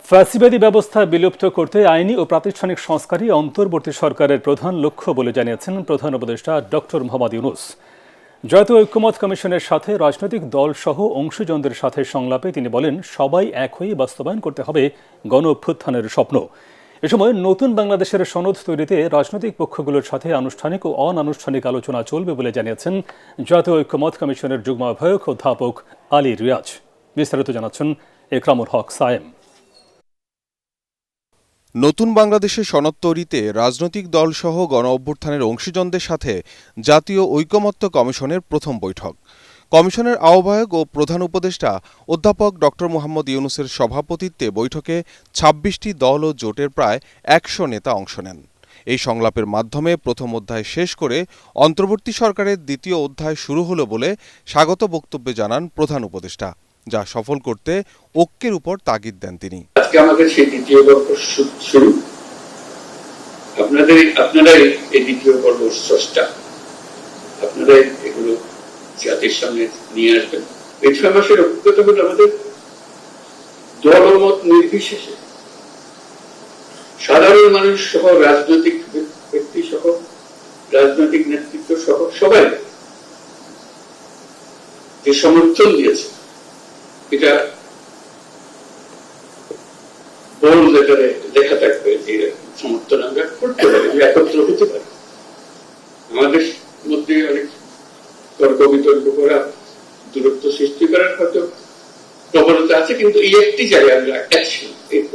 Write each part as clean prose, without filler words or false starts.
ফ্যাসিবাদী ব্যবস্থা বিলুপ্ত করতে আইনি ও প্রাতিষ্ঠানিক সংস্কারই অন্তর্বর্তী সরকারের প্রধান লক্ষ্য বলে জানিয়েছেন প্রধান উপদেষ্টা ডক্টর মোহাম্মদ ইউনূস। জাতীয় ঐক্যমত্য কমিশনের সাথে রাজনৈতিক দলসহ অংশীজনদের সাথে সংলাপে তিনি বলেন, সবাই এক হয়ে বাস্তবায়ন করতে হবে গণ অভ্যুত্থানের স্বপ্ন। এ সময় নতুন বাংলাদেশের সনদ তৈরিতে রাজনৈতিক পক্ষগুলোর সাথে আনুষ্ঠানিক ও অনানুষ্ঠানিক আলোচনা চলবে বলে জানিয়েছেন জাতীয় ঐক্যমত্য কমিশনের যুগ্ম আহ্বায়ক অধ্যাপক আলী রিয়াজ। বিস্তারিত জানাচ্ছেন একরামুল হক সায়েম। নতুন বাংলাদেশের সনদ তৈরিতে রাজনৈতিক দলসহ গণ অভ্যুত্থানের অংশীজনদের সাথে জাতীয় ঐকমত্য কমিশনের প্রথম বৈঠক। কমিশনের আহ্বায়ক ও প্রধান উপদেষ্টা অধ্যাপক ডক্টর মোহাম্মদ ইউনূসের সভাপতিত্বে বৈঠকে ২৬টি দল ও জোটের প্রায় ১০০ নেতা অংশ নেন। এই সংলাপের মাধ্যমে প্রথম অধ্যায় শেষ করে অন্তর্বর্তী সরকারের দ্বিতীয় অধ্যায় শুরু হলো বলে স্বাগত বক্তব্যে জানান প্রধান উপদেষ্টা, যা সফল করতে ঐক্যের উপর তাগিদ দেন তিনি। আজকে আমাদের সেই দ্বিতীয় পর্ব শুরু। আপনারাই এই দ্বিতীয় পর্ব স্রষ্টা, আপনারাই এগুলো জাতির সামনে নিয়ে আসবেন। এই ৬ মাসের অভিজ্ঞতা হলো আমাদের দলমত নির্বিশেষে সাধারণ মানুষ সহ, রাজনৈতিক ব্যক্তি সহ, রাজনৈতিক নেতৃত্ব সহ সবাই যে সমর্থন দিয়েছে, এটা বড় লেটারে লেখা থাকবে যে সমর্থন আমরা করতে পারি, একত্র হতে পারি। আমাদের মধ্যে অনেক তর্ক বিতর্ক করা, দূরত্ব সৃষ্টি করার হয়তো প্রবণতা আছে, কিন্তু এই একটি জায়গায় আমরা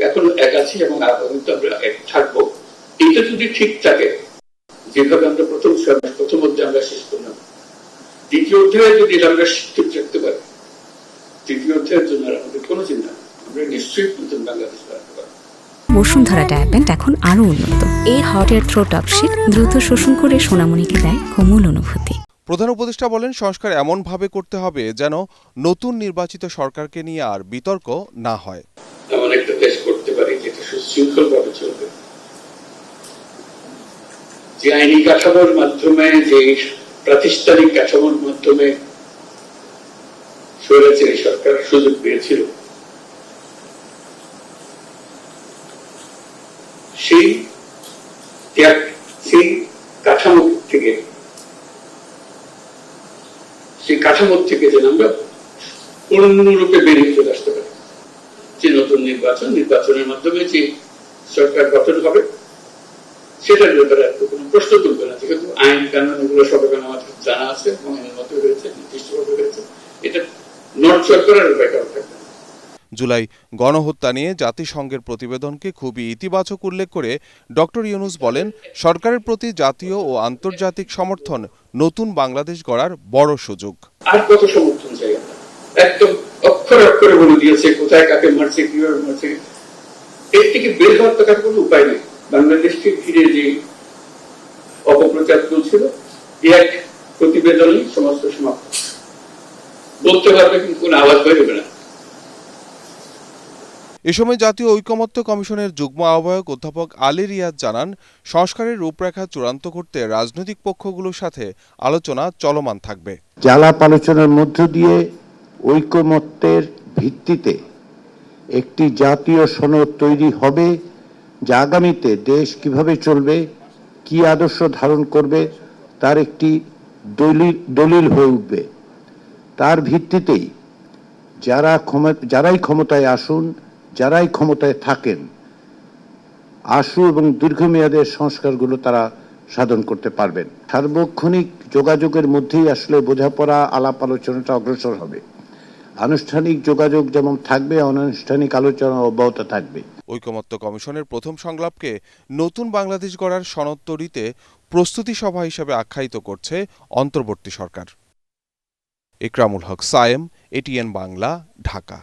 এখন এক আছি এবং আগামীতে আমরা এক থাকবো। এটা যদি ঠিক থাকে, যেভাবে আমরা প্রথম অধ্যায় আমরা শেষ করলাম, দ্বিতীয় অধ্যায়ে যদি আমরা ঠিক রাখতে পারি, তৃতীয় অধ্যায়ের জন্য আমাদের কোনো চিন্তা নেই, আমরা নিশ্চয়ই নতুন বাংলাদেশ বানাতে পারবো। বসুন্ধরা ডায়াপেন্ট এখন আরো উন্নত। এই হট এয়ার থ্রো টপশিট দ্রুত শোষণ করে সোনামণিকে দেয় কোমল অনুভূতি। প্রধান উপদেষ্টা বলেন, সংস্কার এমনভাবে করতে হবে যেন নতুন নির্বাচিত সরকারকে নিয়ে আর বিতর্ক না হয়। এমন একটা দেশ করতে পারি যেটা সুশৃঙ্খলভাবে চলবে, যে আইনি কাঠামোর মাধ্যমে, যে প্রাতিষ্ঠানিক কাঠামোর মাধ্যমে স্বৈরাচারী সরকার সুযোগ পেয়েছিল, সেই কাঠামো থেকে যেন আমরা পূর্ণরূপে বেরিয়ে চলে আসতে পারি। যে নতুন নির্বাচনের মাধ্যমে যে সরকার গঠন হবে, সেটার ব্যাপারে কোনো প্রশ্ন তুলবে না, যেহেতু আইন কানুন এগুলো সবাই আমাদের জানা আছে এবং এর মধ্যে রয়েছে, নির্দিষ্টভাবে রয়েছে। এটা নর্থ সরকারের ব্যাপার থাকবে। জুলাই গণহত্যা নিয়ে জাতিসংঘের প্রতিবেদনকে খুবই ইতিবাচক উল্লেখ করে ডক্টর ইউনূস বলেন, সরকারের প্রতি জাতীয় ও আন্তর্জাতিক সমর্থন নতুন বাংলাদেশ গড়ার বড় সুযোগ। আর কত সমর্থন চাই? একদম অক্ষরে অক্ষরে বলে দিয়েছে কোথায় কাকে মারছে, কিভাবে মারছে। এর থেকে বের হওয়ার তো কোনো উপায় নেই। বাংলাদেশকে ঘিরে যে অপপ্রচার চলছিল, এক প্রতিবেদনই সমস্ত সমাপ্ত। বলতে পারবে কিন্তু কোনো আওয়াজ বেরোবে না। এ সময় জাতীয় ঐকমত্য কমিশনের যুগ্ম আহ্বায়ক অধ্যাপক আলী রিয়াজ জানান, সংস্কারের রূপরেখা চূড়ান্ত করতে রাজনৈতিক পক্ষগুলোর সাথে আলোচনা চলমান থাকবে। আলাপ আলোচনার মধ্য দিয়ে ঐকমত্যের ভিত্তিতে একটি জাতীয় সনদ তৈরি হবে, যা আগামীতে দেশ কিভাবে চলবে, কি আদর্শ ধারণ করবে, তার একটি দলিল হয়ে উঠবে। তার ভিত্তিতেই যারাই ক্ষমতায় আসুন, যারাই ক্ষমতায় থাকেন, আশু এবং দীর্ঘমেয়াদের সংস্কারগুলো তারা সাধন করতে পারবেন। সার্বক্ষণিক যোগাযোগের মধ্যেই আসলে বোঝাপড়া, আলাপ আলোচনাটা অগ্রসর হবে। আনুষ্ঠানিক যোগাযোগ যেমন থাকবে, অনানুষ্ঠানিক আলোচনা অব্যাহত থাকবে। ঐকমত্য কমিশনের প্রথম সংলাপকে নতুন বাংলাদেশ গড়ার সনদ তৈরিতে প্রস্তুতি সভা হিসেবে আখ্যায়িত করছে অন্তর্বর্তী সরকার। একরামুল হক সায়েম, এটিএন বাংলা, ঢাকা।